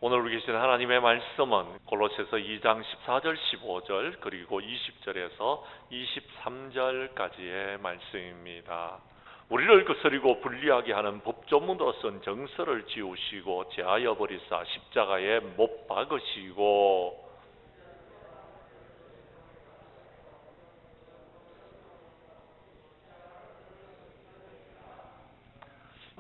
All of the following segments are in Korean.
오늘 우리 계신 하나님의 말씀은 골로새서 2장 14절 15절 그리고 20절에서 23절까지의 말씀입니다. 우리를 거스리고 불리하게 하는 법조문으로 쓴 정서를 지우시고 제하여 버리사 십자가에 못 박으시고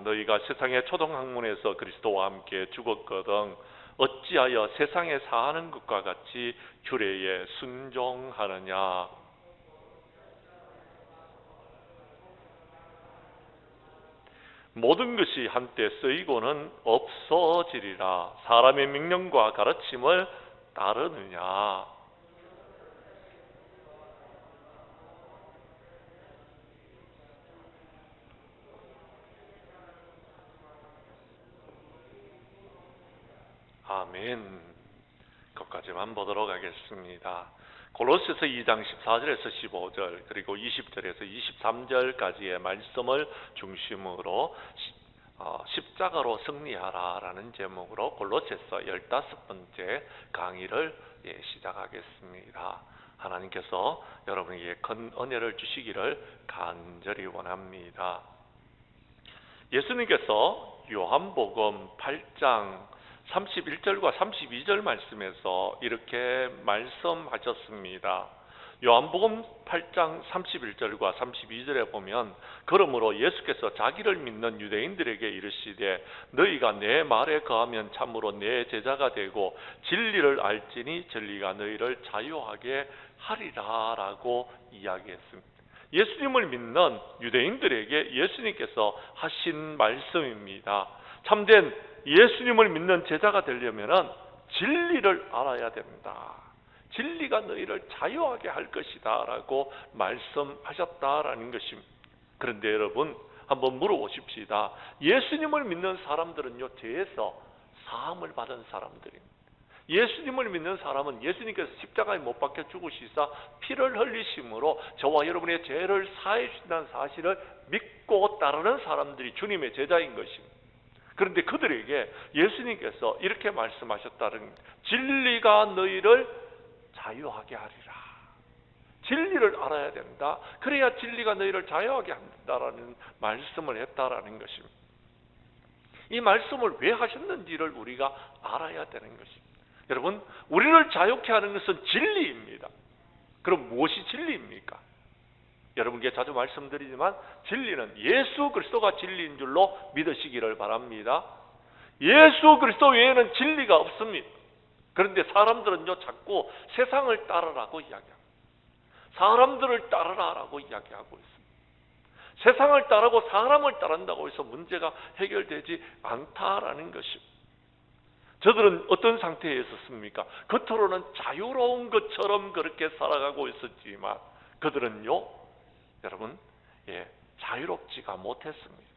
너희가 세상의 초등학문에서 그리스도와 함께 죽었거든 어찌하여 세상에 사하는 것과 같이 규례에 순종하느냐. 모든 것이 한때 쓰이고는 없어지리라. 사람의 명령과 가르침을 따르느냐. 아멘. 것까지만 보도록 하겠습니다. 골로새서 2장 14절에서 15절 그리고 20절에서 23절까지의 말씀을 중심으로 십자가로 승리하라라는 제목으로 골로새서 15번째 강의를 시작하겠습니다. 하나님께서 여러분에게 큰 은혜를 주시기를 간절히 원합니다. 예수님께서 요한복음 8장 31절과 32절 말씀에서 이렇게 말씀하셨습니다. 요한복음 8장 31절과 32절에 보면 그러므로 예수께서 자기를 믿는 유대인들에게 이르시되 너희가 내 말에 거하면 참으로 내 제자가 되고 진리를 알지니 진리가 너희를 자유하게 하리라 라고 이야기했습니다. 예수님을 믿는 유대인들에게 예수님께서 하신 말씀입니다. 참된 예수님을 믿는 제자가 되려면 진리를 알아야 된다. 진리가 너희를 자유하게 할 것이다 라고 말씀하셨다라는 것입니다. 그런데 여러분 한번 물어보십시다. 예수님을 믿는 사람들은요 죄에서 사함을 받은 사람들입니다. 예수님을 믿는 사람은 예수님께서 십자가에 못 박혀 죽으시사 피를 흘리심으로 저와 여러분의 죄를 사해 주신다는 사실을 믿고 따르는 사람들이 주님의 제자인 것입니다. 그런데 그들에게 예수님께서 이렇게 말씀하셨다는 겁니다. 진리가 너희를 자유하게 하리라. 진리를 알아야 된다. 그래야 진리가 너희를 자유하게 한다라는 말씀을 했다라는 것입니다. 이 말씀을 왜 하셨는지를 우리가 알아야 되는 것입니다. 여러분, 우리를 자유케 하는 것은 진리입니다. 그럼 무엇이 진리입니까? 여러분께 자주 말씀드리지만 진리는 예수 그리스도가 진리인 줄로 믿으시기를 바랍니다. 예수 그리스도 외에는 진리가 없습니다. 그런데 사람들은요 자꾸 세상을 따르라고 이야기합니다. 사람들을 따르라고 이야기하고 있습니다. 세상을 따르고 사람을 따른다고 해서 문제가 해결되지 않다라는 것입니다. 저들은 어떤 상태에 있었습니까? 겉으로는 자유로운 것처럼 그렇게 살아가고 있었지만 그들은요 여러분, 자유롭지가 못했습니다.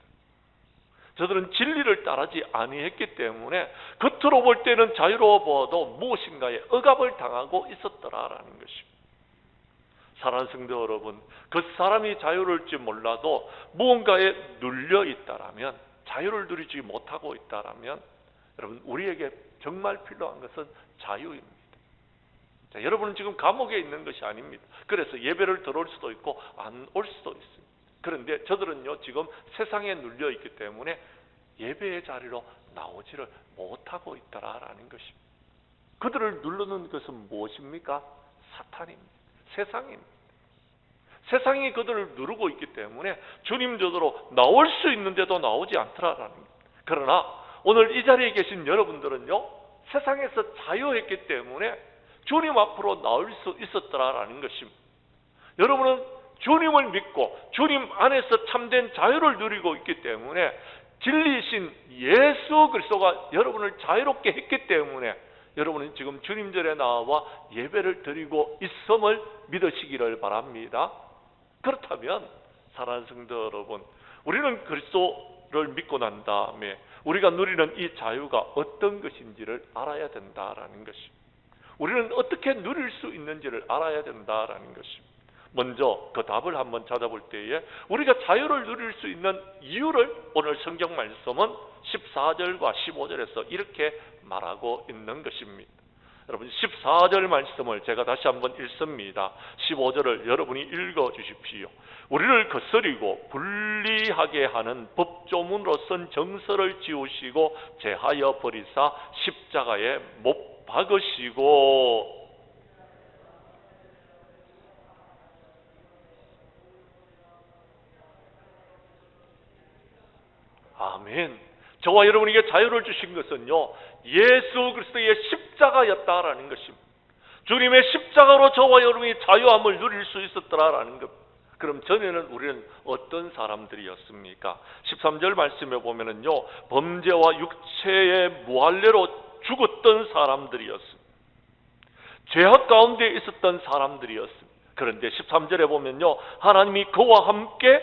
저들은 진리를 따르지 아니했기 때문에 겉으로 볼 때는 자유로워 보아도 무엇인가에 억압을 당하고 있었더라라는 것입니다. 사랑하는 성도 여러분, 그 사람이 자유로울지 몰라도 무언가에 눌려 있다라면, 자유를 누리지 못하고 있다라면, 여러분 우리에게 정말 필요한 것은 자유입니다. 자, 여러분은 지금 감옥에 있는 것이 아닙니다. 그래서 예배를 들어올 수도 있고 안 올 수도 있습니다. 그런데 저들은요 지금 세상에 눌려 있기 때문에 예배의 자리로 나오지를 못하고 있다라는 것입니다. 그들을 누르는 것은 무엇입니까? 사탄입니다. 세상입니다. 세상이 그들을 누르고 있기 때문에 주님 저도로 나올 수 있는데도 나오지 않더라라는 겁니다. 그러나 오늘 이 자리에 계신 여러분들은요 세상에서 자유했기 때문에 주님 앞으로 나올 수 있었더라라는 것입니다. 여러분은 주님을 믿고 주님 안에서 참된 자유를 누리고 있기 때문에 진리이신 예수 그리스도가 여러분을 자유롭게 했기 때문에 여러분은 지금 주님절에 나와 예배를 드리고 있음을 믿으시기를 바랍니다. 그렇다면 사랑하는 성도 여러분, 우리는 그리스도를 믿고 난 다음에 우리가 누리는 이 자유가 어떤 것인지를 알아야 된다라는 것입니다. 우리는 어떻게 누릴 수 있는지를 알아야 된다라는 것입니다. 먼저 그 답을 한번 찾아볼 때에 우리가 자유를 누릴 수 있는 이유를 오늘 성경 말씀은 14절과 15절에서 이렇게 말하고 있는 것입니다. 여러분 14절 말씀을 제가 다시 한번 읽습니다. 15절을 여러분이 읽어 주십시오. 우리를 거스리고 불리하게 하는 법조문으로 쓴 정서를 지우시고 제하여 버리사 십자가에 못 박으시고. 아멘. 저와 여러분에게 자유를 주신 것은요, 예수 그리스도의 십자가였다라는 것입니다. 주님의 십자가로 저와 여러분이 자유함을 누릴 수 있었더라라는 것. 그럼 전에는 우리는 어떤 사람들이었습니까? 13절 말씀에 보면은요, 범죄와 육체의 무할례로 죽었던 사람들이었습니다. 죄악 가운데 있었던 사람들이었습니다. 그런데 13절에 보면요, 하나님이 그와 함께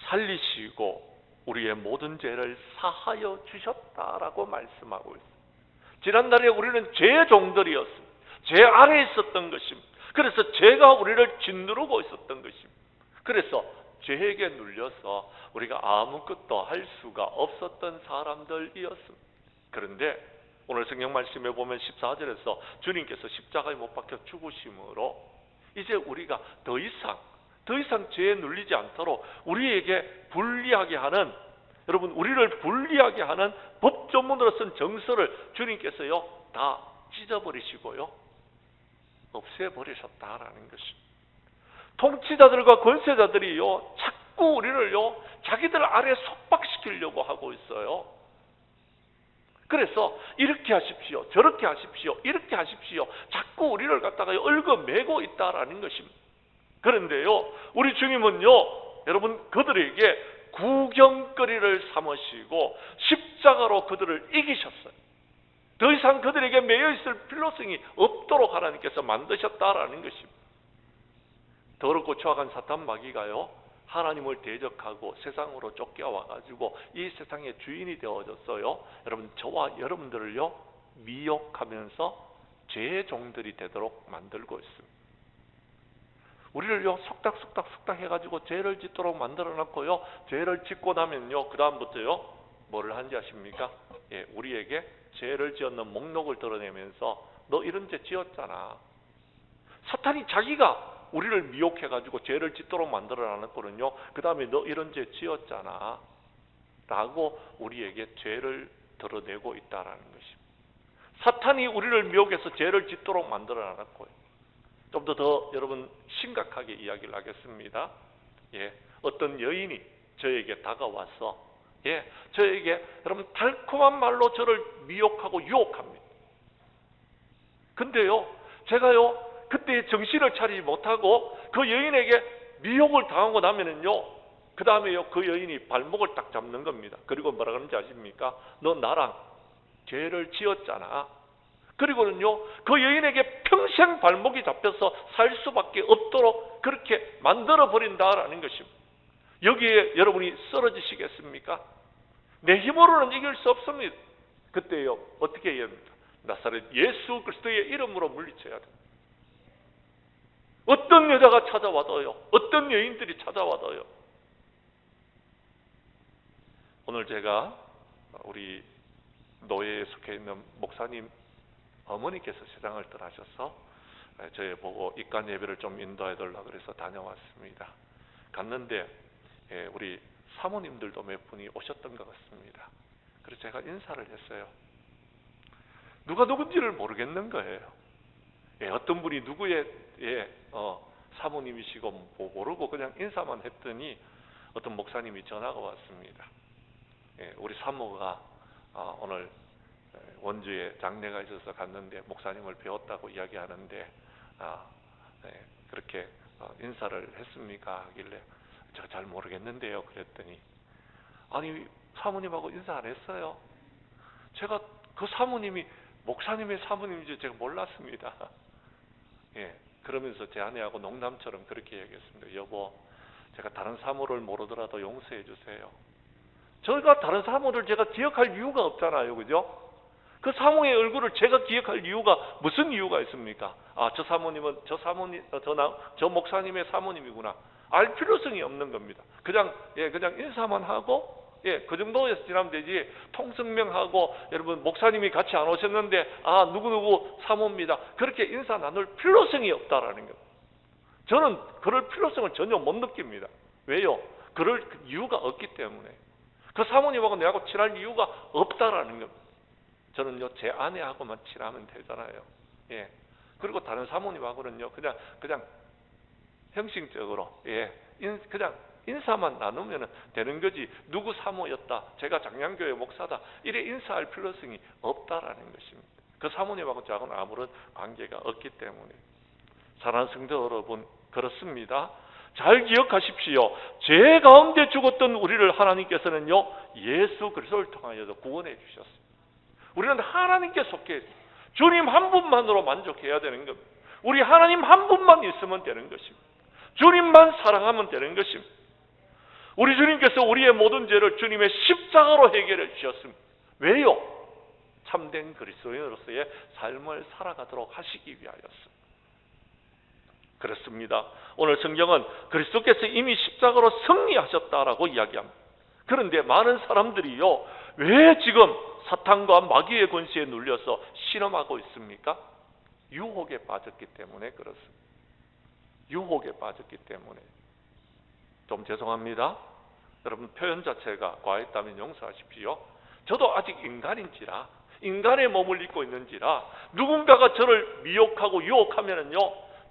살리시고 우리의 모든 죄를 사하여 주셨다라고 말씀하고 있습니다. 지난날에 우리는 죄의 종들이었습니다. 죄 아래에 있었던 것입니다. 그래서 죄가 우리를 짓누르고 있었던 것입니다. 그래서 죄에게 눌려서 우리가 아무것도 할 수가 없었던 사람들이었습니다. 그런데 오늘 성경 말씀에 보면 14절에서 주님께서 십자가에 못 박혀 죽으심으로 이제 우리가 더 이상 죄에 눌리지 않도록 우리에게 불리하게 하는, 여러분 우리를 불리하게 하는 법조문으로 쓴 정서를 주님께서요 다 찢어버리시고요 없애버리셨다라는 것입니다. 통치자들과 권세자들이요 자꾸 우리를요 자기들 아래 속박시키려고 하고 있어요. 그래서 이렇게 하십시오, 저렇게 하십시오, 이렇게 하십시오, 자꾸 우리를 갖다가 얽어매고 있다라는 것입니다. 그런데요 우리 주님은요 여러분 그들에게 구경거리를 삼으시고 십자가로 그들을 이기셨어요. 더 이상 그들에게 매여있을 필요성이 없도록 하나님께서 만드셨다라는 것입니다. 더럽고 추악한 사탄 마귀가요 하나님을 대적하고 세상으로 쫓겨와가지고 이 세상의 주인이 되어졌어요. 여러분 저와 여러분들을요 미혹하면서 죄의 종들이 되도록 만들고 있습니다. 우리를요 속닥속닥 해가지고 죄를 짓도록 만들어 놨고요, 죄를 짓고 나면요 그 다음부터요 뭐를 한지 아십니까? 예, 우리에게 죄를 지었는 목록을 드러내면서 너 이런 죄 지었잖아. 사탄이 자기가 우리를 미혹해가지고 죄를 짓도록 만들어 놨거든요. 그 다음에 너 이런 죄 지었잖아 라고 우리에게 죄를 드러내고 있다라는 것입니다. 사탄이 우리를 미혹해서 죄를 짓도록 만들어 놨고요. 좀 더 여러분 심각하게 이야기를 하겠습니다. 예, 어떤 여인이 저에게 다가와서 저에게 여러분 달콤한 말로 저를 미혹하고 유혹합니다. 근데요 제가요 그때 정신을 차리지 못하고 그 여인에게 미혹을 당하고 나면은요 그 다음에요 그 여인이 발목을 딱 잡는 겁니다. 그리고 뭐라 그러는지 아십니까? 너 나랑 죄를 지었잖아. 그리고는요 그 여인에게 평생 발목이 잡혀서 살 수밖에 없도록 그렇게 만들어 버린다라는 것입니다. 여기에 여러분이 쓰러지시겠습니까? 내 힘으로는 이길 수 없습니다. 그때요 어떻게 해야 합니까? 나사렛 예수 그리스도의 이름으로 물리쳐야 됩니다. 어떤 여자가 찾아와도요, 어떤 여인들이 찾아와도요. 오늘 제가 우리 노예에 속해 있는 목사님 어머니께서 세상을 떠나셔서 저희 보고 입간 예배를 좀 인도해 달라고 그래서 다녀왔습니다. 갔는데 우리 사모님들도 몇 분이 오셨던 것 같습니다. 그래서 제가 인사를 했어요. 누가 누군지를 모르겠는 거예요. 어떤 분이 누구의 사모님이시고 모르고 그냥 인사만 했더니 어떤 목사님이 전화가 왔습니다. 우리 사모가 오늘 원주에 장례가 있어서 갔는데 목사님을 배웠다고 이야기하는데 그렇게 인사를 했습니까? 하길래 제가 잘 모르겠는데요. 그랬더니 아니 사모님하고 인사 안 했어요. 제가 그 사모님이 목사님의 사모님인지 제가 몰랐습니다. 그러면서 제 아내하고 농담처럼 그렇게 얘기했습니다. 여보, 제가 다른 사모를 모르더라도 용서해 주세요. 저희가 다른 사모를 제가 기억할 이유가 없잖아요. 그죠? 그 사모의 얼굴을 제가 기억할 이유가 무슨 이유가 있습니까? 아, 저 사모님은 저 목사님의 사모님이구나. 알 필요성이 없는 겁니다. 그냥 인사만 하고 그 정도에서 지나면 되지. 통성명하고 여러분 목사님이 같이 안 오셨는데 누구누구 사모입니다. 그렇게 인사 나눌 필요성이 없다라는 겁니다. 저는 그럴 필요성을 전혀 못 느낍니다. 왜요? 그럴 이유가 없기 때문에. 그 사모님하고 내하고 친할 이유가 없다라는 겁니다. 저는요, 제 아내하고만 친하면 되잖아요. 그리고 다른 사모님하고는요, 그냥 형식적으로, 그냥 인사만 나누면 되는 거지. 누구 사모였다, 제가 장량교회 목사다, 이래 인사할 필요성이 없다라는 것입니다. 그 사모님하고 저하고는 아무런 관계가 없기 때문에. 사랑하는 성도 여러분, 그렇습니다. 잘 기억하십시오. 죄 가운데 죽었던 우리를 하나님께서는요, 예수 그리스도를 통하여서 구원해 주셨습니다. 우리는 하나님께 속해 있습니다. 주님 한 분만으로 만족해야 되는 겁니다. 우리 하나님 한 분만 있으면 되는 것입니다. 주님만 사랑하면 되는 것입니다. 우리 주님께서 우리의 모든 죄를 주님의 십자가로 해결해 주셨습니다. 왜요? 참된 그리스도인으로서의 삶을 살아가도록 하시기 위하였습니다. 그렇습니다. 오늘 성경은 그리스도께서 이미 십자가로 승리하셨다라고 이야기합니다. 그런데 많은 사람들이요, 왜 지금 사탄과 마귀의 권세에 눌려서 신음하고 있습니까? 유혹에 빠졌기 때문에 그렇습니다. 유혹에 빠졌기 때문에. 좀 죄송합니다. 여러분, 표현 자체가 과했다면 용서하십시오. 저도 아직 인간인지라, 인간의 몸을 입고 있는지라, 누군가가 저를 미혹하고 유혹하면은요,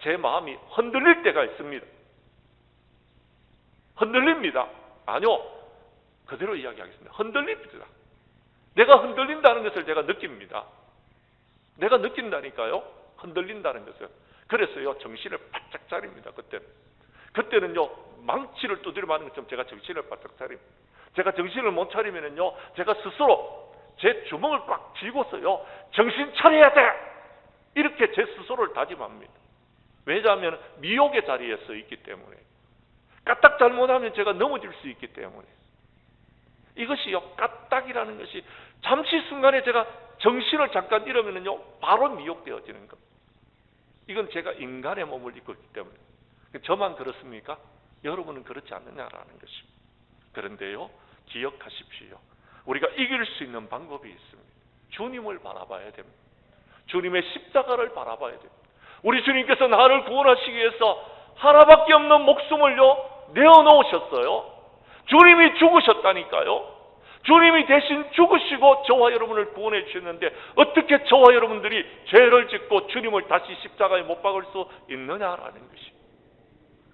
제 마음이 흔들릴 때가 있습니다. 흔들립니다. 아니요, 그대로 이야기하겠습니다. 흔들립니다. 내가 흔들린다는 것을 제가 느낍니다. 내가 느낀다니까요, 흔들린다는 것을. 그래서요, 정신을 바짝 차립니다. 그때는요, 망치를 두드려 맞는 것처럼 제가 정신을 바짝 차립니다. 제가 정신을 못 차리면은요, 제가 스스로 제 주먹을 꽉 쥐고서요, 정신 차려야 돼! 이렇게 제 스스로를 다짐합니다. 왜냐하면 미혹의 자리에 서 있기 때문에. 까딱 잘못하면 제가 넘어질 수 있기 때문에. 이것이요, 까딱이라는 것이 잠시 순간에 제가 정신을 잠깐 잃으면요, 바로 미혹되어지는 겁니다. 이건 제가 인간의 몸을 입고 있기 때문에. 저만 그렇습니까? 여러분은 그렇지 않느냐라는 것입니다. 그런데요, 기억하십시오. 우리가 이길 수 있는 방법이 있습니다. 주님을 바라봐야 됩니다. 주님의 십자가를 바라봐야 됩니다. 우리 주님께서 나를 구원하시기 위해서 하나밖에 없는 목숨을요, 내어놓으셨어요. 주님이 죽으셨다니까요. 주님이 대신 죽으시고 저와 여러분을 구원해 주셨는데, 어떻게 저와 여러분들이 죄를 짓고 주님을 다시 십자가에 못 박을 수 있느냐라는 것입니다.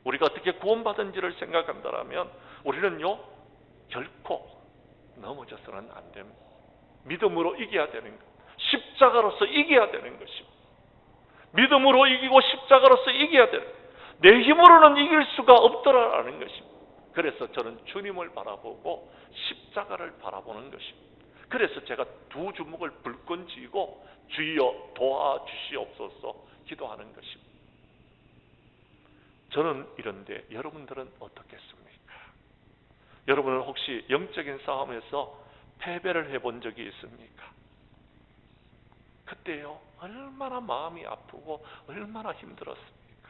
우리가 어떻게 구원받은지를 생각한다면 우리는요, 결코 넘어져서는 안 됩니다. 믿음으로 이겨야 되는 것, 십자가로서 이겨야 되는 것입니다. 믿음으로 이기고 십자가로서 이겨야 되는 것. 내 힘으로는 이길 수가 없더라라는 것입니다. 그래서 저는 주님을 바라보고 십자가를 바라보는 것입니다. 그래서 제가 두 주먹을 불끈 쥐고 주여 도와주시옵소서 기도하는 것입니다. 저는 이런데 여러분들은 어떻겠습니까? 여러분은 혹시 영적인 싸움에서 패배를 해본 적이 있습니까? 그때요, 얼마나 마음이 아프고 얼마나 힘들었습니까?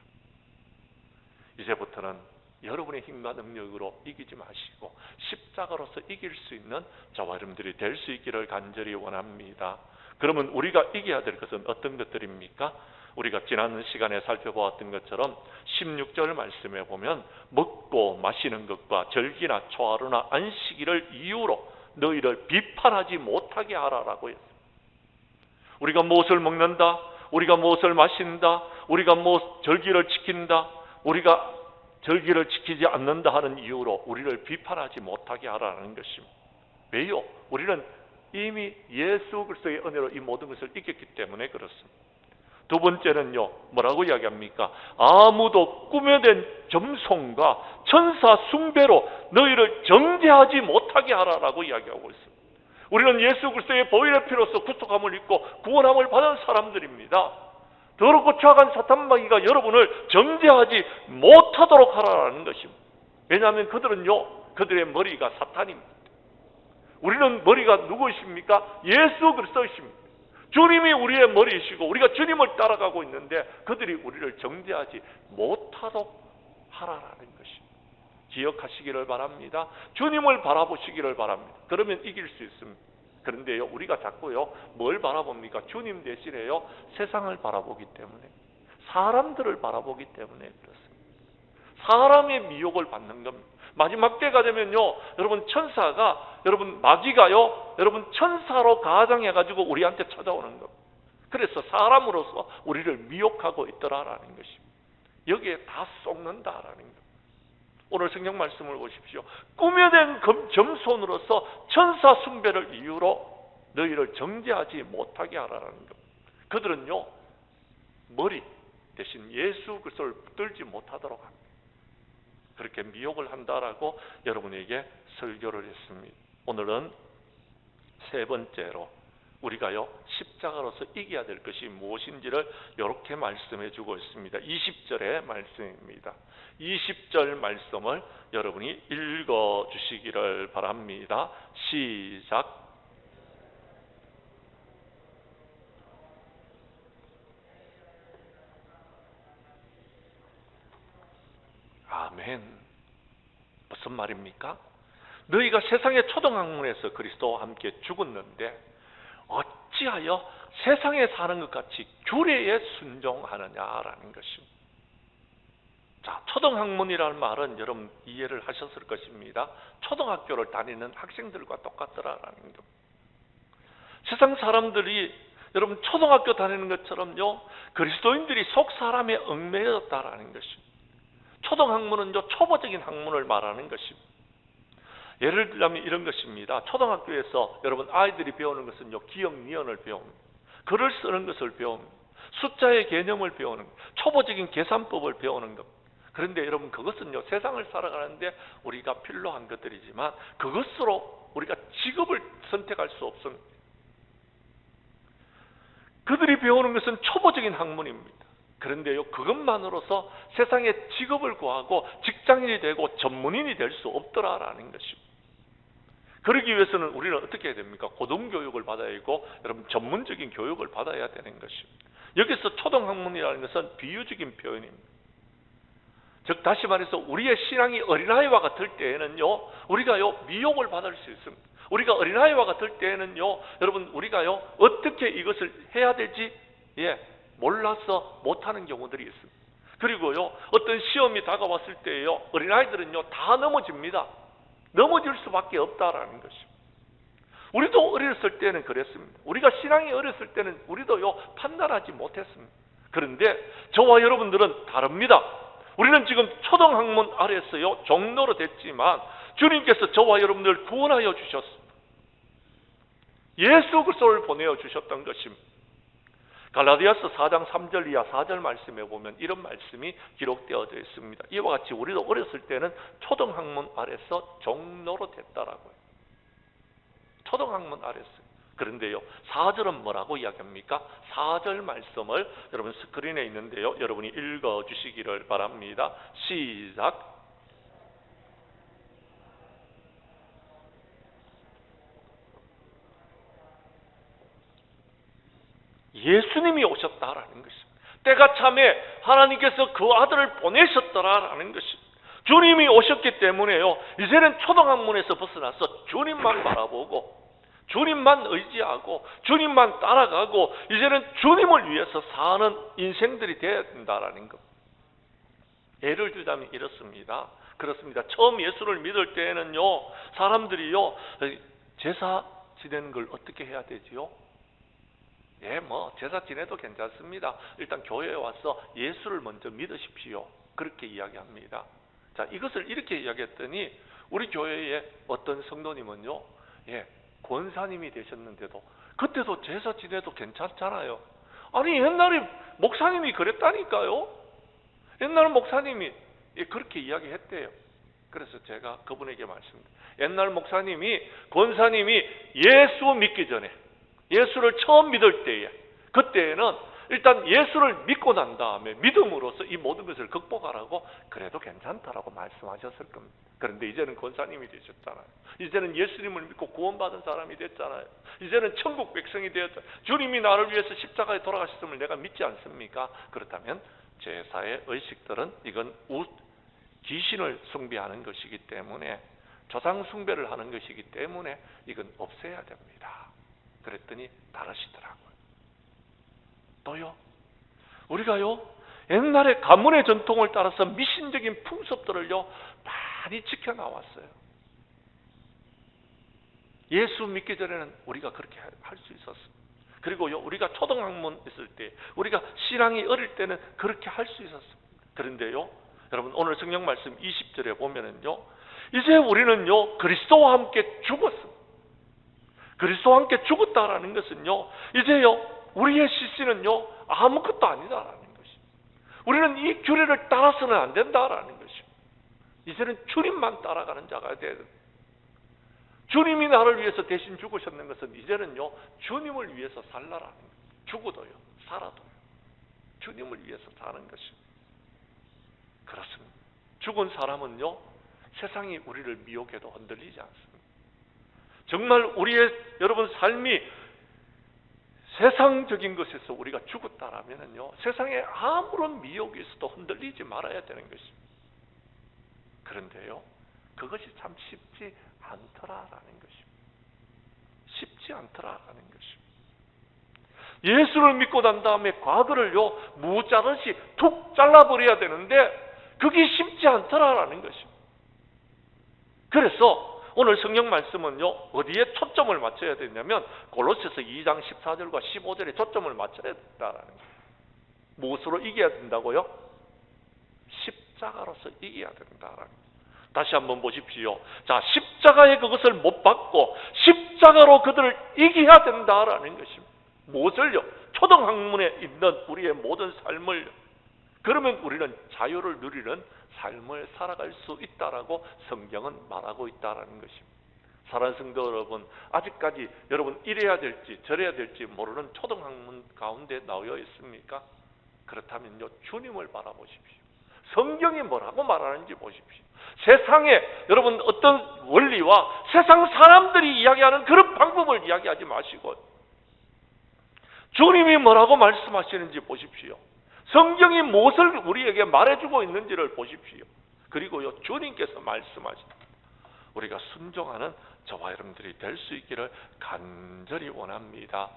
이제부터는 여러분의 힘과 능력으로 이기지 마시고 십자가로서 이길 수 있는 저와 여러분들이 될 수 있기를 간절히 원합니다. 그러면 우리가 이겨야 될 것은 어떤 것들입니까? 우리가 지난 시간에 살펴보았던 것처럼 16절 말씀에 보면 먹고 마시는 것과 절기나 초하루나 안식일을 이유로 너희를 비판하지 못하게 하라라고 했습니다. 우리가 무엇을 먹는다, 우리가 무엇을 마신다, 우리가 절기를 지킨다, 우리가 절기를 지키지 않는다 하는 이유로 우리를 비판하지 못하게 하라는 것입니다. 왜요? 우리는 이미 예수 그리스도의 은혜로 이 모든 것을 이겼기 때문에 그렇습니다. 두 번째는요, 뭐라고 이야기합니까? 아무도 꾸며낸 점송과 천사 숭배로 너희를 정죄하지 못하게 하라라고 이야기하고 있습니다. 우리는 예수 그리스도의 보혈의 피로서 구속함을 입고 구원함을 받은 사람들입니다. 더럽고 추악한 사탄 마귀가 여러분을 정죄하지 못하도록 하라는 것입니다. 왜냐하면 그들의 머리가 사탄입니다. 우리는 머리가 누구이십니까? 예수 그리스도이십니다. 주님이 우리의 머리이시고 우리가 주님을 따라가고 있는데 그들이 우리를 정죄하지 못하도록 하라라는 것이 기억하시기를 바랍니다. 주님을 바라보시기를 바랍니다. 그러면 이길 수 있습니다. 그런데요, 우리가 자꾸요 뭘 바라봅니까? 주님 대신에요 세상을 바라보기 때문에, 사람들을 바라보기 때문에 그렇습니다. 사람의 미혹을 받는 겁니다. 마지막 때가 되면요, 여러분 천사가, 여러분 마귀가요, 여러분 천사로 가장해가지고 우리한테 찾아오는 겁니다. 그래서 사람으로서 우리를 미혹하고 있더라라는 것입니다. 여기에 다 쏙는다라는 것. 오늘 성경 말씀을 보십시오. 꾸며낸 점손으로서 천사 숭배를 이유로 너희를 정죄하지 못하게 하라는 것. 그들은요 머리 대신 예수 그리스도를 붙들지 못하도록 합니다. 그렇게 미혹을 한다라고 여러분에게 설교를 했습니다. 오늘은 세 번째로 우리가요 십자가로서 이겨야 될 것이 무엇인지를 이렇게 말씀해 주고 있습니다. 20절의 말씀입니다. 20절 말씀을 여러분이 읽어 주시기를 바랍니다. 시작. 아멘. 무슨 말입니까? 너희가 세상의 초등학문에서 그리스도와 함께 죽었는데 어찌하여 세상에 사는 것 같이 규례에 순종하느냐라는 것입니다. 자, 초등학문이라는 말은 여러분 이해를 하셨을 것입니다. 초등학교를 다니는 학생들과 똑같더라라는 겁니다. 세상 사람들이 여러분 초등학교 다니는 것처럼요 그리스도인들이 속 사람에 얽매였다라는 것입니다. 초등학문은요 초보적인 학문을 말하는 것입니다. 예를 들면 이런 것입니다. 초등학교에서 여러분 아이들이 배우는 것은요 기억 니언을 배웁니다. 글을 쓰는 것을 배웁니다. 숫자의 개념을 배우는 것, 초보적인 계산법을 배우는 것. 그런데 여러분 그것은요 세상을 살아가는데 우리가 필요한 것들이지만 그것으로 우리가 직업을 선택할 수 없습니다. 그들이 배우는 것은 초보적인 학문입니다. 그런데요 그것만으로서 세상에 직업을 구하고 직장인이 되고 전문인이 될 수 없더라라는 것입니다. 그러기 위해서는 우리는 어떻게 해야 됩니까? 고등교육을 받아야 하고 여러분 전문적인 교육을 받아야 되는 것입니다. 여기서 초등학문이라는 것은 비유적인 표현입니다. 즉 다시 말해서 우리의 신앙이 어린아이와 같을 때에는요 우리가요 미혹을 받을 수 있습니다. 우리가 어린아이와 같을 때에는요 여러분 우리가요 어떻게 이것을 해야 될지 몰라서 못하는 경우들이 있습니다. 그리고요 어떤 시험이 다가왔을 때에요 어린아이들은요 다 넘어집니다. 넘어질 수밖에 없다라는 것입니다. 우리도 어렸을 때는 그랬습니다. 우리가 신앙이 어렸을 때는 우리도요 판단하지 못했습니다. 그런데 저와 여러분들은 다릅니다. 우리는 지금 초등학문 아래에서요 종로로 됐지만 주님께서 저와 여러분들을 구원하여 주셨습니다. 예수 그리스도를 보내어 주셨던 것입니다. 갈라디아서 4장 3절 이하 4절 말씀에 보면 이런 말씀이 기록되어져 있습니다. 이와 같이 우리도 어렸을 때는 초등학문 아래서 종로로 됐다라고요. 초등학문 아래서. 그런데요 4절은 뭐라고 이야기합니까? 4절 말씀을 여러분 스크린에 있는데요 여러분이 읽어 주시기를 바랍니다. 시작. 예수님이 오셨다라는 것입니다. 때가 참에 하나님께서 그 아들을 보내셨더라라는 것입니다. 주님이 오셨기 때문에요 이제는 초등학문에서 벗어나서 주님만 바라보고 주님만 의지하고 주님만 따라가고 이제는 주님을 위해서 사는 인생들이 되어야 된다라는 것. 예를 들자면 이렇습니다. 그렇습니다. 처음 예수를 믿을 때에는요 사람들이요 제사 지내는 걸 어떻게 해야 되지요? 제사 지내도 괜찮습니다. 일단 교회에 와서 예수를 먼저 믿으십시오. 그렇게 이야기합니다. 자, 이것을 이렇게 이야기했더니 우리 교회에 어떤 성도님은요 권사님이 되셨는데도 그때도 제사 지내도 괜찮잖아요. 아니 옛날에 목사님이 그랬다니까요. 옛날 목사님이 그렇게 이야기했대요. 그래서 제가 그분에게 말씀드립니다. 옛날 목사님이 권사님이 예수 믿기 전에 예수를 처음 믿을 때에 그때에는 일단 예수를 믿고 난 다음에 믿음으로써 이 모든 것을 극복하라고 그래도 괜찮다라고 말씀하셨을 겁니다. 그런데 이제는 권사님이 되셨잖아요. 이제는 예수님을 믿고 구원받은 사람이 됐잖아요. 이제는 천국 백성이 되었잖아요. 주님이 나를 위해서 십자가에 돌아가셨음을 내가 믿지 않습니까? 그렇다면 제사의 의식들은 이건 귀신을 숭배하는 것이기 때문에, 조상 숭배를 하는 것이기 때문에 이건 없애야 됩니다. 그랬더니 다르시더라고요. 또요, 우리가요 옛날에 가문의 전통을 따라서 미신적인 풍습들을요 많이 지켜나왔어요. 예수 믿기 전에는 우리가 그렇게 할 수 있었어요. 그리고요, 우리가 초등학문 있을 때, 우리가 신앙이 어릴 때는 그렇게 할 수 있었습니다. 그런데요, 여러분 오늘 성경 말씀 20절에 보면은요, 이제 우리는요 그리스도와 함께 죽었습니다. 그리스도와 함께 죽었다라는 것은요, 이제요 우리의 시신은요 아무것도 아니다라는 것입니다. 우리는 이 규례를 따라서는 안 된다라는 것입니다. 이제는 주님만 따라가는 자가 돼야 됩니다. 주님이 나를 위해서 대신 죽으셨는 것은 이제는요 주님을 위해서 살라라는 거예요. 죽어도요 살아도요 주님을 위해서 사는 것입니다. 그렇습니다. 죽은 사람은요 세상이 우리를 미혹해도 흔들리지 않습니다. 정말 우리의 여러분 삶이 세상적인 것에서 우리가 죽었다라면요 세상에 아무런 미혹이 있어도 흔들리지 말아야 되는 것입니다. 그런데요 그것이 참 쉽지 않더라라는 것입니다. 쉽지 않더라라는 것입니다. 예수를 믿고 난 다음에 과거를요 무자르시 툭 잘라버려야 되는데 그게 쉽지 않더라라는 것입니다. 그래서 오늘 성경 말씀은요 어디에 초점을 맞춰야 되냐면 골로새서 2장 14절과 15절에 초점을 맞춰야 된다라는 거예요. 무엇으로 이겨야 된다고요? 십자가로서 이겨야 된다라는 거예요. 다시 한번 보십시오. 자, 십자가의 그것을 못 받고 십자가로 그들을 이겨야 된다라는 것입니다. 무엇을요? 초등학문에 있는 우리의 모든 삶을, 그러면 우리는 자유를 누리는 삶을 살아갈 수 있다라고 성경은 말하고 있다라는 것입니다. 사랑하는 성도 여러분, 아직까지 여러분 이래야 될지 저래야 될지 모르는 초등학문 가운데 놓여 있습니까? 그렇다면요 주님을 바라보십시오. 성경이 뭐라고 말하는지 보십시오. 세상에 여러분 어떤 원리와 세상 사람들이 이야기하는 그런 방법을 이야기하지 마시고 주님이 뭐라고 말씀하시는지 보십시오. 성경이 무엇을 우리에게 말해주고 있는지를 보십시오. 그리고요 주님께서 말씀하십니다. 우리가 순종하는 저와 여러분들이 될 수 있기를 간절히 원합니다.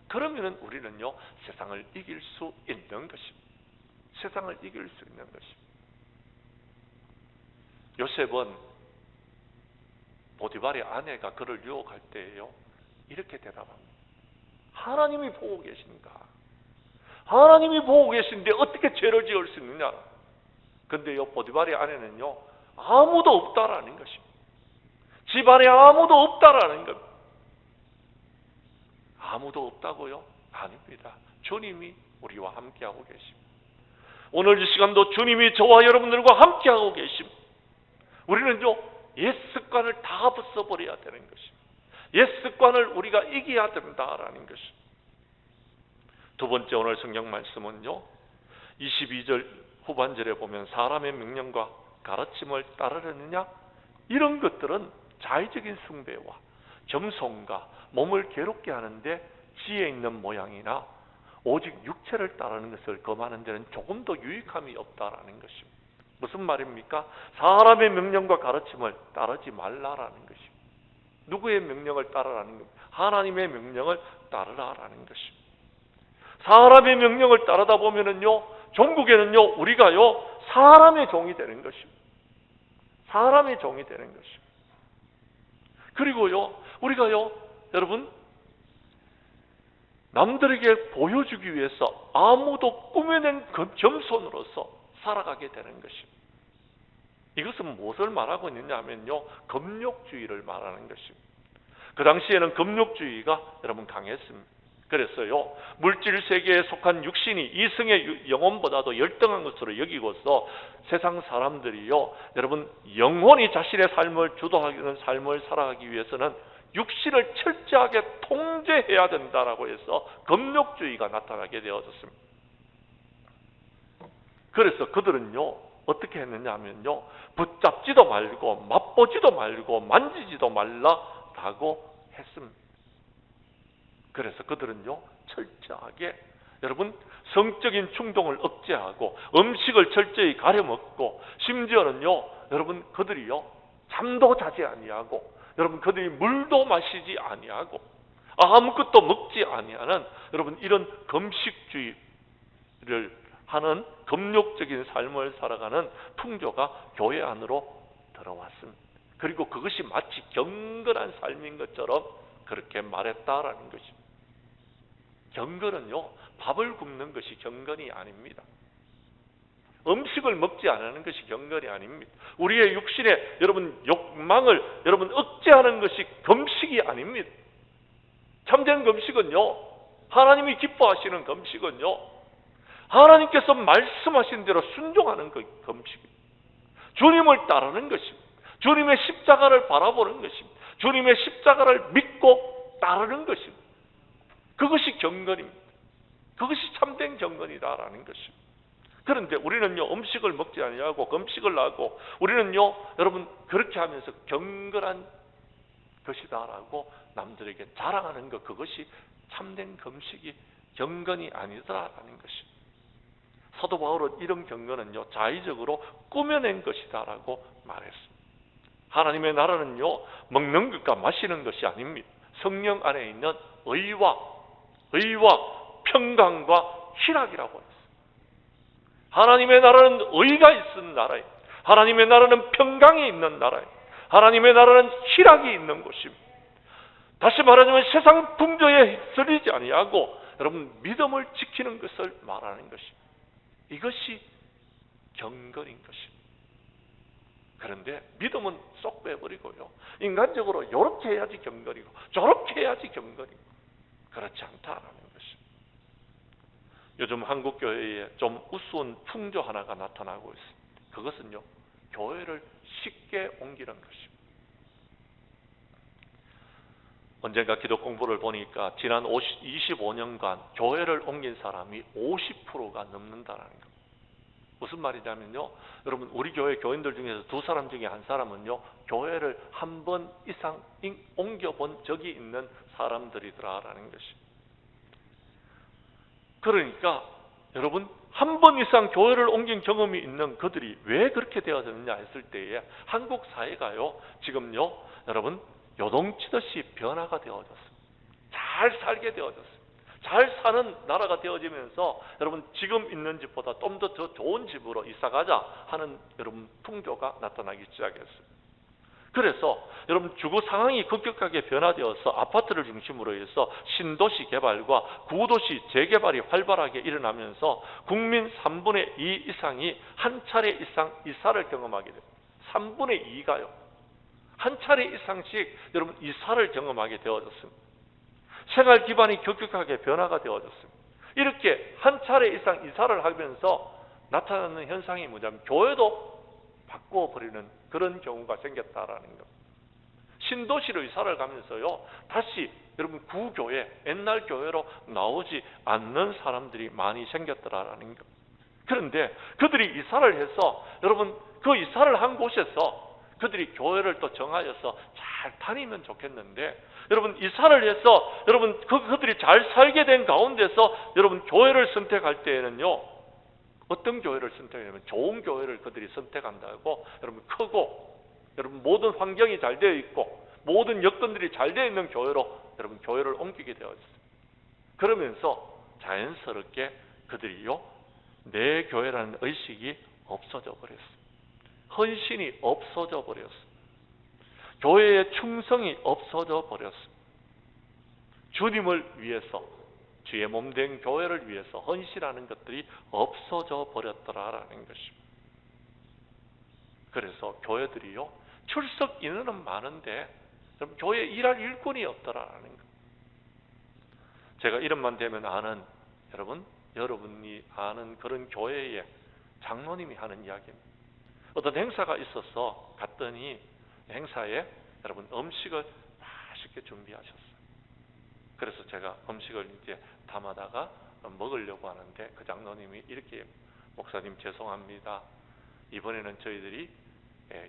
그러면은 우리는요 세상을 이길 수 있는 것입니다. 세상을 이길 수 있는 것입니다. 요셉은 보디발의 아내가 그를 유혹할 때에요 이렇게 대답합니다. 하나님이 보고 계신가? 하나님이 보고 계신데 어떻게 죄를 지을 수 있느냐? 근데요 보디발의 아내는요 아무도 없다라는 것입니다. 집안에 아무도 없다라는 겁니다. 아무도 없다고요? 아닙니다. 주님이 우리와 함께하고 계십니다. 오늘 이 시간도 주님이 저와 여러분들과 함께하고 계십니다. 우리는요 옛 습관을 다 벗어버려야 되는 것입니다. 옛 습관을 우리가 이겨야 된다라는 것입니다. 두 번째 오늘 성경 말씀은요 22절 후반절에 보면 사람의 명령과 가르침을 따르느냐, 이런 것들은 자의적인 숭배와 겸손과 몸을 괴롭게 하는데 지혜 있는 모양이나 오직 육체를 따르는 것을 금하는 데는 조금 더 유익함이 없다라는 것입니다. 무슨 말입니까? 사람의 명령과 가르침을 따르지 말라라는 것입니다. 누구의 명령을 따르라는 겁니까? 하나님의 명령을 따르라라는 것입니다. 사람의 명령을 따르다 보면은요, 종국에는요, 우리가요, 사람의 종이 되는 것입니다. 사람의 종이 되는 것입니다. 그리고요, 우리가요, 여러분, 남들에게 보여주기 위해서 아무도 꾸며낸 겸손으로서 살아가게 되는 것입니다. 이것은 무엇을 말하고 있느냐 하면요, 금욕주의를 말하는 것입니다. 그 당시에는 금욕주의가 여러분 강했습니다. 그래서요, 물질 세계에 속한 육신이 이성의 영혼보다도 열등한 것으로 여기고서 세상 사람들이요, 여러분 영혼이 자신의 삶을 주도하는 삶을 살아가기 위해서는 육신을 철저하게 통제해야 된다라고 해서 금욕주의가 나타나게 되어졌습니다. 그래서 그들은요, 어떻게 했느냐 하면요, 붙잡지도 말고 맛보지도 말고 만지지도 말라라고 했습니다. 그래서 그들은요, 철저하게 여러분 성적인 충동을 억제하고 음식을 철저히 가려 먹고, 심지어는요 여러분 그들이요 잠도 자지 아니하고, 여러분 그들이 물도 마시지 아니하고 아무것도 먹지 아니하는 여러분 이런 금식주의를 하는 금욕적인 삶을 살아가는 풍조가 교회 안으로 들어왔습니다. 그리고 그것이 마치 경건한 삶인 것처럼 그렇게 말했다라는 것입니다. 경건은요, 밥을 굶는 것이 경건이 아닙니다. 음식을 먹지 않는 것이 경건이 아닙니다. 우리의 육신의 여러분 욕망을 여러분 억제하는 것이 금식이 아닙니다. 참된 금식은요, 하나님이 기뻐하시는 금식은요, 하나님께서 말씀하신 대로 순종하는 그 금식입니다. 주님을 따르는 것입니다. 주님의 십자가를 바라보는 것입니다. 주님의 십자가를 믿고 따르는 것입니다. 그것이 경건입니다. 그것이 참된 경건이다라는 것입니다. 그런데 우리는요, 음식을 먹지 아니하고 금식을 하고, 우리는요 여러분 그렇게 하면서 경건한 것이다라고 남들에게 자랑하는 것, 그것이 참된 금식이 경건이 아니더라라는 것입니다. 사도 바울은 이런 경건은요 자의적으로 꾸며낸 것이다라고 말했습니다. 하나님의 나라는요 먹는 것과 마시는 것이 아닙니다. 성령 안에 있는 의와 평강과 희락이라고 했습니다. 하나님의 나라는 의가 있는 나라입니다. 하나님의 나라는 평강이 있는 나라입니다. 하나님의 나라는 희락이 있는 곳입니다. 다시 말하자면 세상 풍조에 휩쓸리지 아니하고 여러분 믿음을 지키는 것을 말하는 것입니다. 이것이 경건인 것입니다. 그런데 믿음은 쏙 빼버리고요, 인간적으로 이렇게 해야지 경건이고 저렇게 해야지 경건이고, 그렇지 않다라는 것입니다. 요즘 한국 교회에 좀 우스운 풍조 하나가 나타나고 있습니다. 그것은요, 교회를 쉽게 옮기는 것입니다. 언젠가 기독 공부를 보니까 지난 25년간 교회를 옮긴 사람이 50%가 넘는다는 겁니다. 무슨 말이냐면요, 여러분 우리 교회 교인들 중에서 두 사람 중에 한 사람은요 교회를 한 번 이상 옮겨본 적이 있는 사람들이더라라는 것입니다. 그러니까 여러분 한 번 이상 교회를 옮긴 경험이 있는 그들이 왜 그렇게 되어졌느냐 했을 때에 한국 사회가요 지금요 여러분 요동치듯이 변화가 되어졌습니다. 잘 살게 되어졌습니다. 잘 사는 나라가 되어지면서 여러분 지금 있는 집보다 좀 더 좋은 집으로 이사가자 하는 여러분 풍조가 나타나기 시작했어요. 그래서 여러분 주거 상황이 급격하게 변화되어서 아파트를 중심으로 해서 신도시 개발과 구도시 재개발이 활발하게 일어나면서 국민 3분의 2 이상이 한 차례 이상 이사를 경험하게 됩니다. 3분의 2가요. 한 차례 이상씩 여러분 이사를 경험하게 되어졌습니다. 생활 기반이 급격하게 변화가 되어졌습니다. 이렇게 한 차례 이상 이사를 하면서 나타나는 현상이 뭐냐면 교회도 바꿔버리는 그런 경우가 생겼다라는 겁니다. 신도시로 이사를 가면서요 다시 여러분 구교회, 옛날 교회로 나오지 않는 사람들이 많이 생겼더라라는 겁니다. 그런데 그들이 이사를 해서 여러분 그 이사를 한 곳에서 그들이 교회를 또 정하여서 잘 다니면 좋겠는데, 여러분 이사를 해서 여러분 그들이 잘 살게 된 가운데서 여러분 교회를 선택할 때에는요 어떤 교회를 선택하냐면 좋은 교회를 그들이 선택한다고, 여러분 크고 여러분 모든 환경이 잘 되어 있고 모든 여건들이 잘 되어 있는 교회로 여러분 교회를 옮기게 되었어요. 그러면서 자연스럽게 그들이요 내 교회라는 의식이 없어져 버렸어요. 헌신이 없어져 버렸어요. 교회의 충성이 없어져 버렸어요. 주님을 위해서, 주의 몸된 교회를 위해서 헌신하는 것들이 없어져 버렸더라라는 것입니다. 그래서 교회들이요 출석 인원은 많은데 교회에 일할 일꾼이 없더라라는 것. 제가 이름만 대면 아는 여러분이 아는 그런 교회의 장로님이 하는 이야기입니다. 어떤 행사가 있어서 갔더니 행사에 여러분 음식을 맛있게 맛있게 준비하셨어요. 그래서 제가 음식을 이제 담아다가 먹으려고 하는데 그 장로님이 이렇게, 목사님 죄송합니다. 이번에는 저희들이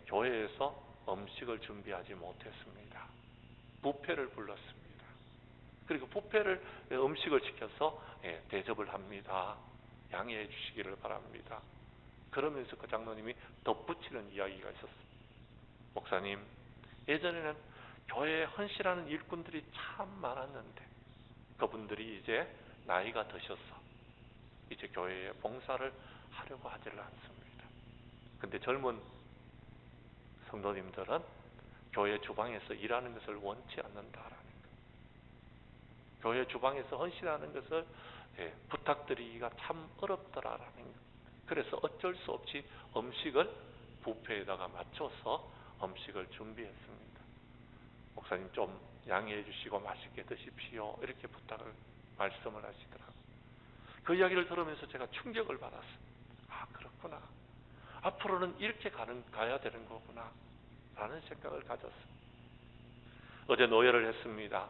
교회에서 음식을 준비하지 못했습니다. 뷔페를 불렀습니다. 그리고 뷔페를 음식을 시켜서 대접을 합니다. 양해해 주시기를 바랍니다. 그러면서 그 장로님이 덧붙이는 이야기가 있었어요. 목사님, 예전에는 교회에 헌신하는 일꾼들이 참 많았는데 그분들이 이제 나이가 드셔서 이제 교회에 봉사를 하려고 하지를 않습니다. 근데 젊은 성도님들은 교회 주방에서 일하는 것을 원치 않는다라는 것. 교회 주방에서 헌신하는 것을 부탁드리기가 참 어렵더라라는 것. 그래서 어쩔 수 없이 음식을 뷔페에다가 맞춰서 음식을 준비했습니다. 목사님 좀 양해해 주시고 맛있게 드십시오. 이렇게 말씀을 하시더라고요. 그 이야기를 들으면서 제가 충격을 받았어요. 아, 그렇구나. 앞으로는 이렇게 가야 되는 거구나 라는 생각을 가졌어요. 어제 노예를 했습니다.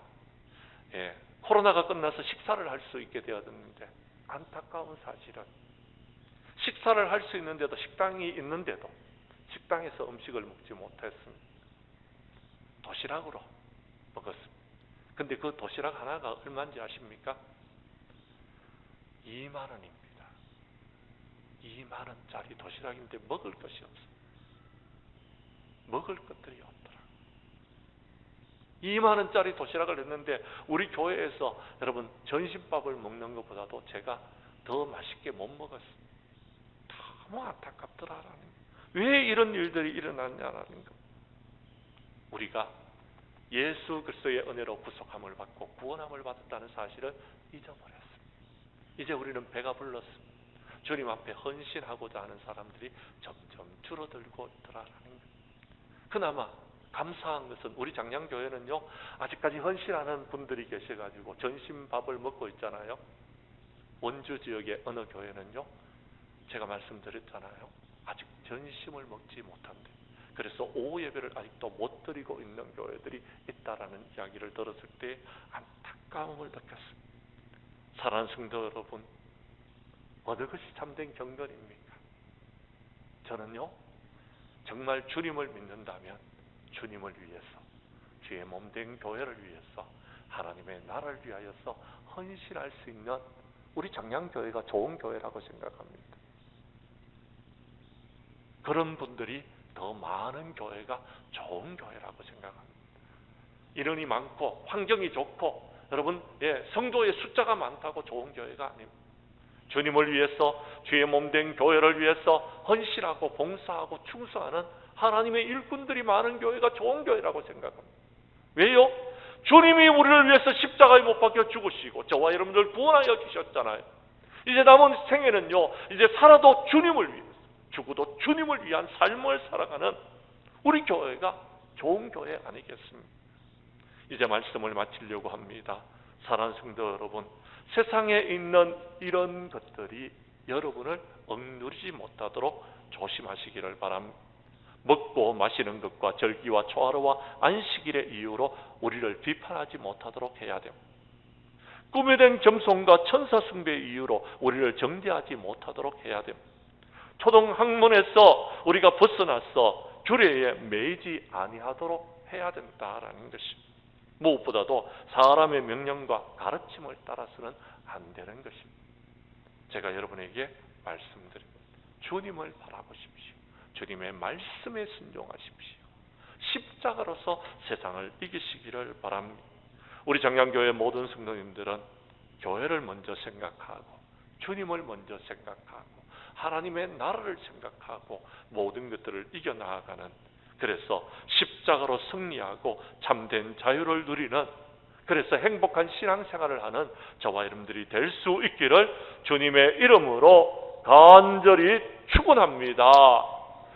코로나가 끝나서 식사를 할 수 있게 되었는데 안타까운 사실은 식사를 할 수 있는데도, 식당이 있는데도 식당에서 음식을 먹지 못했습니다. 도시락으로 먹었습니다. 근데 그 도시락 하나가 얼마인지 아십니까? 2만 원입니다. 2만 원짜리 도시락인데 먹을 것이 없어요. 먹을 것들이 없더라. 2만 원짜리 도시락을 했는데 우리 교회에서 여러분 전심밥을 먹는 것보다도 제가 더 맛있게 못 먹었어요. 너무 안타깝더라라는 거예요. 왜 이런 일들이 일어났냐라는 것. 우리가 예수 그리스도의 은혜로 구속함을 받고 구원함을 받았다는 사실을 잊어버렸습니다. 이제 우리는 배가 불렀습니다. 주님 앞에 헌신하고자 하는 사람들이 점점 줄어들고 있더라라는 것. 그나마 감사한 것은 우리 장량교회는요, 아직까지 헌신하는 분들이 계셔가지고 전심밥을 먹고 있잖아요. 원주 지역의 어느 교회는요, 제가 말씀드렸잖아요, 아직 전심을 먹지 못한대. 그래서 오후 예배를 아직도 못 드리고 있는 교회들이 있다라는 이야기를 들었을 때 안타까움을 느꼈습니다. 사랑하는 성도 여러분, 어느 것이 참된 경건입니까? 저는요, 정말 주님을 믿는다면 주님을 위해서, 주의 몸된 교회를 위해서, 하나님의 나라를 위하여서 헌신할 수 있는 우리 장량교회가 좋은 교회라고 생각합니다. 그런 분들이 더 많은 교회가 좋은 교회라고 생각합니다. 인원이 많고 환경이 좋고 여러분, 성도의 숫자가 많다고 좋은 교회가 아닙니다. 주님을 위해서, 주의 몸된 교회를 위해서 헌신하고 봉사하고 충성하는 하나님의 일꾼들이 많은 교회가 좋은 교회라고 생각합니다. 왜요? 주님이 우리를 위해서 십자가에 못 박혀 죽으시고 저와 여러분들 구원하여 주셨잖아요. 이제 남은 생애는요, 이제 살아도 주님을 위해서, 죽어도 주님을 위한 삶을 살아가는 우리 교회가 좋은 교회 아니겠습니까? 이제 말씀을 마치려고 합니다. 사랑하는 성도 여러분, 세상에 있는 이런 것들이 여러분을 억누르지 못하도록 조심하시기를 바랍니다. 먹고 마시는 것과 절기와 초하루와 안식일의 이유로 우리를 비판하지 못하도록 해야 됩니다. 꿈에 된 겸손과 천사 숭배의 이유로 우리를 정죄하지 못하도록 해야 됩니다. 초등학문에서 우리가 벗어나서 규례에 매이지 아니하도록 해야 된다라는 것입니다. 무엇보다도 사람의 명령과 가르침을 따라서는 안 되는 것입니다. 제가 여러분에게 말씀드립니다. 주님을 바라보십시오. 주님의 말씀에 순종하십시오. 십자가로서 세상을 이기시기를 바랍니다. 우리 장량교회 모든 성도님들은 교회를 먼저 생각하고 주님을 먼저 생각하고 하나님의 나라를 생각하고 모든 것들을 이겨나가는, 그래서 십자가로 승리하고 참된 자유를 누리는, 그래서 행복한 신앙생활을 하는 저와 여러분들이 될 수 있기를 주님의 이름으로 간절히 축원합니다.